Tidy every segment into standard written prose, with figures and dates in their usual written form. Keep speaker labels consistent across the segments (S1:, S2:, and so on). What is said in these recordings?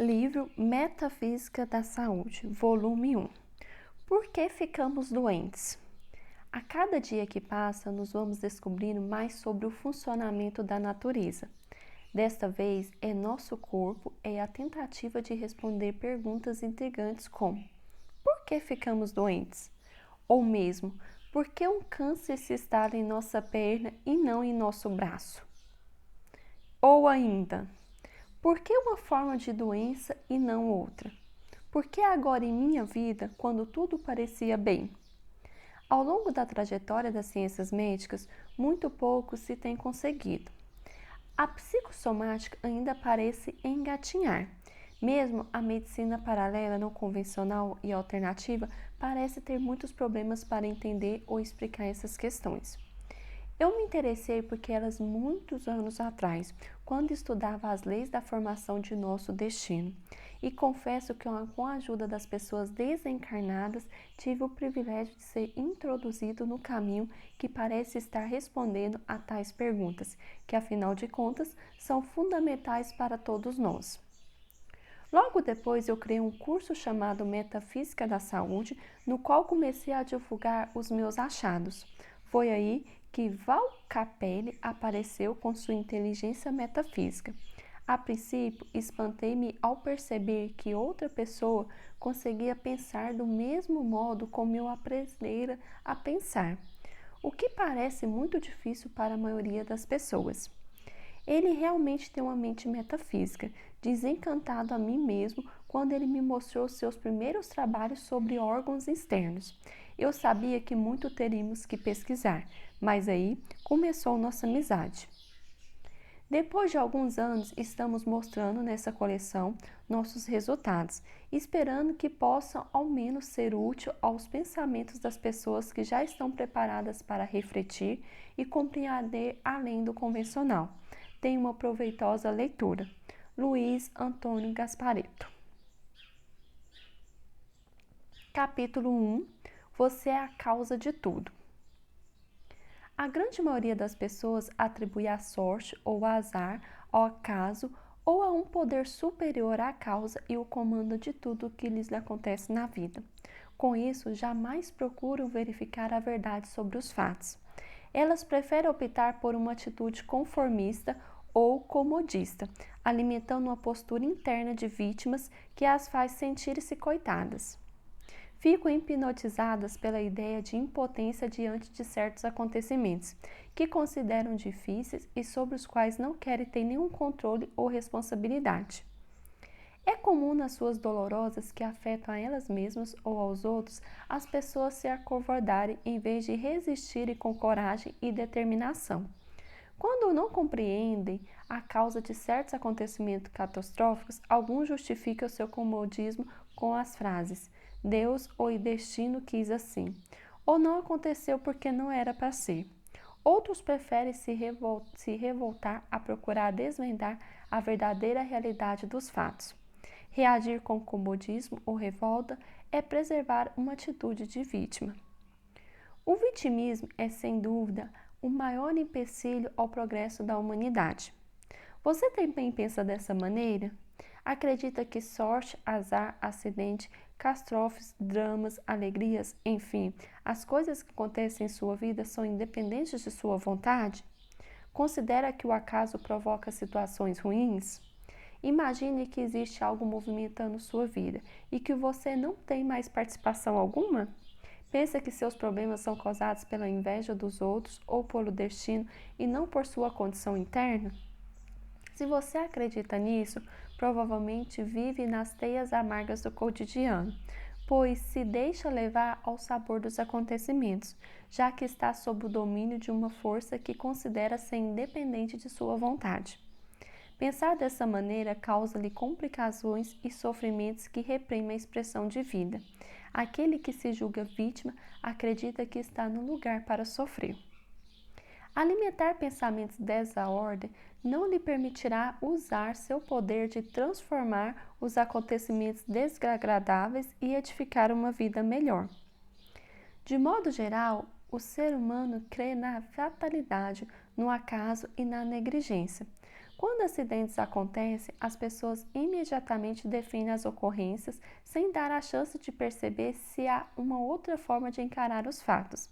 S1: Livro Metafísica da Saúde, volume 1. Por que ficamos doentes? A cada dia que passa, nos vamos descobrindo mais sobre o funcionamento da natureza. Desta vez, é nosso corpo a tentativa de responder perguntas intrigantes como: por que ficamos doentes? Ou mesmo, por que um câncer se instala em nossa perna e não em nosso braço? Ou ainda, por que uma forma de doença e não outra? Por que agora em minha vida, quando tudo parecia bem? Ao longo da trajetória das ciências médicas, muito pouco se tem conseguido. A psicossomática ainda parece engatinhar. Mesmo a medicina paralela não convencional e alternativa parece ter muitos problemas para entender ou explicar essas questões. Eu me interessei por elas muitos anos atrás, quando estudava as leis da formação de nosso destino. E confesso que com a ajuda das pessoas desencarnadas, tive o privilégio de ser introduzido no caminho que parece estar respondendo a tais perguntas, que afinal de contas são fundamentais para todos nós. Logo depois eu criei um curso chamado Metafísica da Saúde, no qual comecei a divulgar os meus achados. Foi aí que Val Capelli apareceu com sua inteligência metafísica. A princípio, espantei-me ao perceber que outra pessoa conseguia pensar do mesmo modo como eu aprendera a pensar, o que parece muito difícil para a maioria das pessoas. Ele realmente tem uma mente metafísica, desencantado a mim mesmo quando ele me mostrou seus primeiros trabalhos sobre órgãos externos. Eu sabia que muito teríamos que pesquisar, mas aí começou nossa amizade. Depois de alguns anos, estamos mostrando nessa coleção nossos resultados, esperando que possam ao menos ser útil aos pensamentos das pessoas que já estão preparadas para refletir e compreender além do convencional. Tenha uma proveitosa leitura. Luiz Antônio Gasparetto. Capítulo 1. Você é a causa de tudo. A grande maioria das pessoas atribui a sorte ou azar ao acaso ou a um poder superior à causa e o comando de tudo o que lhes acontece na vida. Com isso, jamais procuram verificar a verdade sobre os fatos. Elas preferem optar por uma atitude conformista ou comodista, alimentando uma postura interna de vítimas que as faz sentir-se coitadas. Ficam hipnotizadas pela ideia de impotência diante de certos acontecimentos, que consideram difíceis e sobre os quais não querem ter nenhum controle ou responsabilidade. É comum nas suas dolorosas que afetam a elas mesmas ou aos outros, as pessoas se acovardarem em vez de resistirem com coragem e determinação. Quando não compreendem a causa de certos acontecimentos catastróficos, alguns justificam seu comodismo com as frases: Deus ou o destino quis assim, ou não aconteceu porque não era para ser. Outros preferem se revoltar a procurar desvendar a verdadeira realidade dos fatos. Reagir com comodismo ou revolta é preservar uma atitude de vítima. O vitimismo é, sem dúvida, o maior empecilho ao progresso da humanidade. Você também pensa dessa maneira? Acredita que sorte, azar, acidente, catástrofes, dramas, alegrias, enfim, as coisas que acontecem em sua vida são independentes de sua vontade? Considera que o acaso provoca situações ruins? Imagine que existe algo movimentando sua vida e que você não tem mais participação alguma? Pensa que seus problemas são causados pela inveja dos outros ou pelo destino e não por sua condição interna? Se você acredita nisso, provavelmente vive nas teias amargas do cotidiano, pois se deixa levar ao sabor dos acontecimentos, já que está sob o domínio de uma força que considera ser independente de sua vontade. Pensar dessa maneira causa-lhe complicações e sofrimentos que reprimem a expressão de vida. Aquele que se julga vítima acredita que está no lugar para sofrer. Alimentar pensamentos dessa ordem não lhe permitirá usar seu poder de transformar os acontecimentos desagradáveis e edificar uma vida melhor. De modo geral, o ser humano crê na fatalidade, no acaso e na negligência. Quando acidentes acontecem, as pessoas imediatamente definem as ocorrências sem dar a chance de perceber se há uma outra forma de encarar os fatos.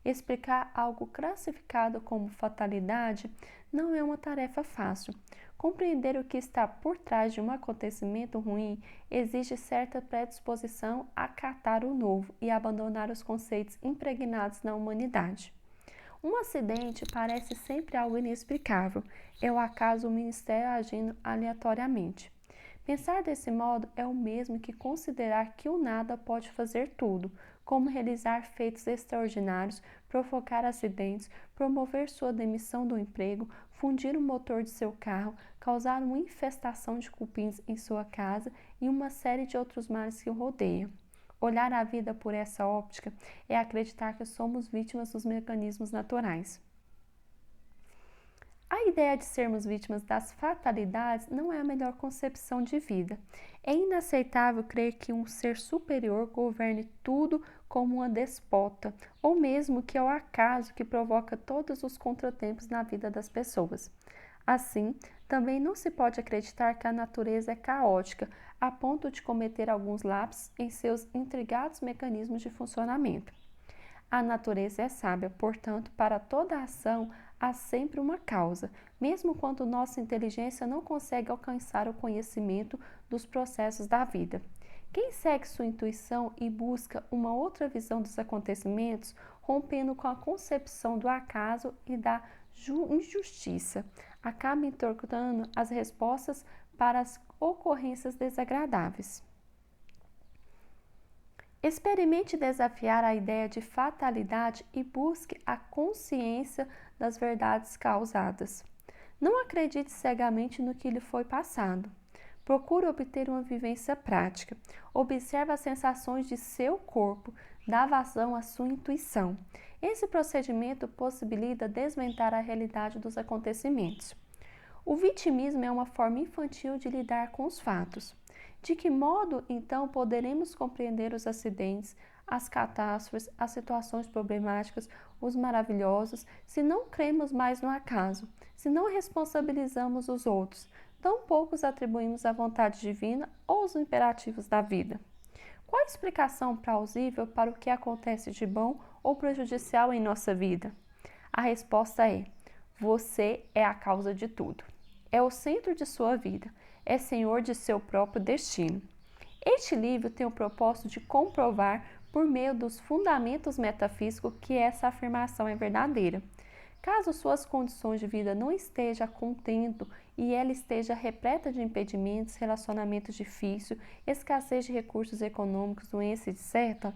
S1: Explicar algo classificado como fatalidade não é uma tarefa fácil. Compreender o que está por trás de um acontecimento ruim exige certa predisposição a acatar o novo e abandonar os conceitos impregnados na humanidade. Um acidente parece sempre algo inexplicável, é o acaso o ministério agindo aleatoriamente. Pensar desse modo é o mesmo que considerar que o nada pode fazer tudo, como realizar feitos extraordinários, provocar acidentes, promover sua demissão do emprego, fundir o motor de seu carro, causar uma infestação de cupins em sua casa e uma série de outros males que o rodeiam. Olhar a vida por essa óptica é acreditar que somos vítimas dos mecanismos naturais. A ideia de sermos vítimas das fatalidades não é a melhor concepção de vida. É inaceitável crer que um ser superior governe tudo como uma despota, ou mesmo que é o acaso que provoca todos os contratempos na vida das pessoas. Assim, também não se pode acreditar que a natureza é caótica, a ponto de cometer alguns lapsos em seus intricados mecanismos de funcionamento. A natureza é sábia, portanto, para toda ação há sempre uma causa, mesmo quando nossa inteligência não consegue alcançar o conhecimento dos processos da vida. Quem segue sua intuição e busca uma outra visão dos acontecimentos, rompendo com a concepção do acaso e da injustiça, acaba encontrando as respostas para as ocorrências desagradáveis. Experimente desafiar a ideia de fatalidade e busque a consciência das verdades causadas. Não acredite cegamente no que lhe foi passado. Procure obter uma vivência prática. Observe as sensações de seu corpo, dá vazão à sua intuição. Esse procedimento possibilita desvendar a realidade dos acontecimentos. O vitimismo é uma forma infantil de lidar com os fatos. De que modo, então, poderemos compreender os acidentes, as catástrofes, as situações problemáticas, os maravilhosos, se não cremos mais no acaso, se não responsabilizamos os outros, tão poucos atribuímos à vontade divina ou aos imperativos da vida? Qual a explicação plausível para o que acontece de bom ou prejudicial em nossa vida? A resposta é: você é a causa de tudo. É o centro de sua vida, é senhor de seu próprio destino. Este livro tem o propósito de comprovar, por meio dos fundamentos metafísicos, que essa afirmação é verdadeira. Caso suas condições de vida não estejam contento e ela esteja repleta de impedimentos, relacionamentos difíceis, escassez de recursos econômicos, doença, etc.,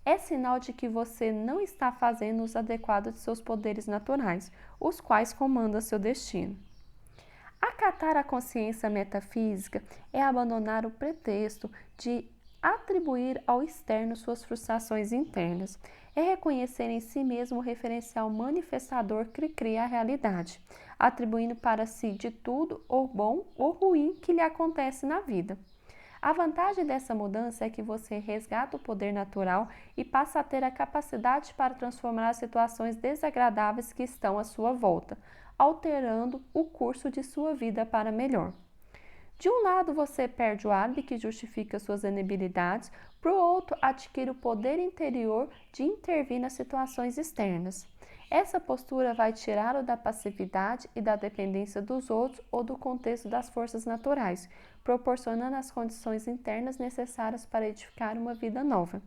S1: é sinal de que você não está fazendo uso adequado de seus poderes naturais, os quais comandam seu destino. Acatar a consciência metafísica é abandonar o pretexto de atribuir ao externo suas frustrações internas. É reconhecer em si mesmo o referencial manifestador que cria a realidade, atribuindo para si de tudo o bom ou ruim que lhe acontece na vida. A vantagem dessa mudança é que você resgata o poder natural e passa a ter a capacidade para transformar as situações desagradáveis que estão à sua volta, alterando o curso de sua vida para melhor. De um lado, você perde o álibi que justifica suas inabilidades, para o outro, adquire o poder interior de intervir nas situações externas. Essa postura vai tirá-lo da passividade e da dependência dos outros ou do contexto das forças naturais, proporcionando as condições internas necessárias para edificar uma vida nova.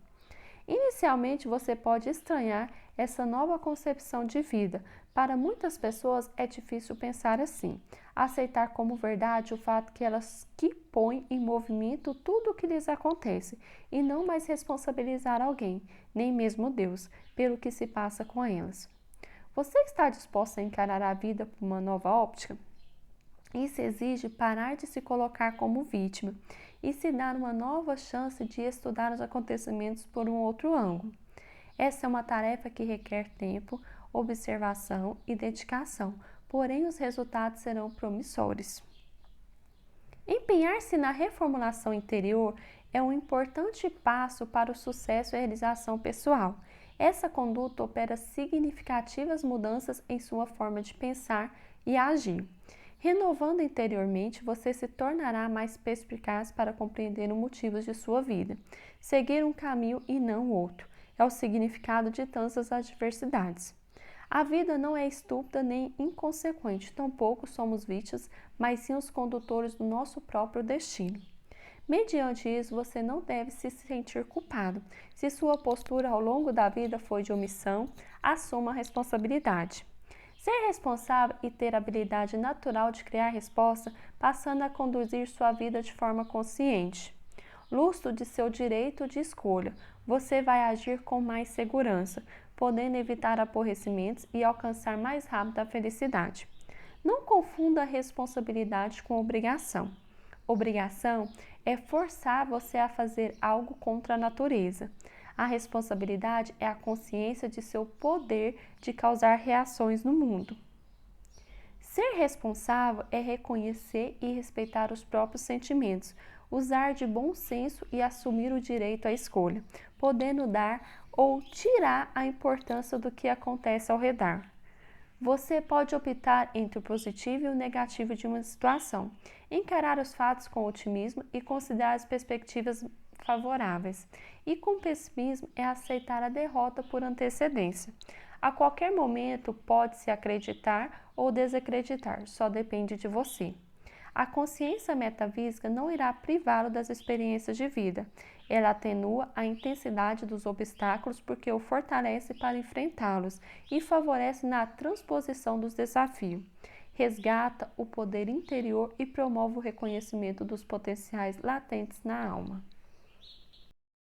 S1: Inicialmente, você pode estranhar essa nova concepção de vida. Para muitas pessoas é difícil pensar assim, aceitar como verdade o fato que elas põem em movimento tudo o que lhes acontece e não mais responsabilizar alguém, nem mesmo Deus, pelo que se passa com elas. Você está disposto a encarar a vida por uma nova óptica? Isso exige parar de se colocar como vítima e se dar uma nova chance de estudar os acontecimentos por um outro ângulo. Essa é uma tarefa que requer tempo, observação e dedicação, porém os resultados serão promissores. Empenhar-se na reformulação interior é um importante passo para o sucesso e a realização pessoal. Essa conduta opera significativas mudanças em sua forma de pensar e agir. Renovando interiormente, você se tornará mais perspicaz para compreender os motivos de sua vida. Seguir um caminho e não outro é o significado de tantas adversidades. A vida não é estúpida nem inconsequente, tampouco somos vítimas, mas sim os condutores do nosso próprio destino. Mediante isso, você não deve se sentir culpado. Se sua postura ao longo da vida foi de omissão, assuma a responsabilidade. Ser responsável e ter a habilidade natural de criar resposta, passando a conduzir sua vida de forma consciente. Lustro de seu direito de escolha, você vai agir com mais segurança, podendo evitar aborrecimentos e alcançar mais rápido a felicidade. Não confunda a responsabilidade com obrigação. Obrigação é forçar você a fazer algo contra a natureza. A responsabilidade é a consciência de seu poder de causar reações no mundo. Ser responsável é reconhecer e respeitar os próprios sentimentos, usar de bom senso e assumir o direito à escolha, podendo dar ou tirar a importância do que acontece ao redor. Você pode optar entre o positivo e o negativo de uma situação, encarar os fatos com otimismo e considerar as perspectivas favoráveis. E com pessimismo é aceitar a derrota por antecedência. A qualquer momento pode-se acreditar ou desacreditar, só depende de você. A consciência metafísica não irá privá-lo das experiências de vida. Ela atenua a intensidade dos obstáculos porque o fortalece para enfrentá-los e favorece na transposição dos desafios. Resgata o poder interior e promove o reconhecimento dos potenciais latentes na alma.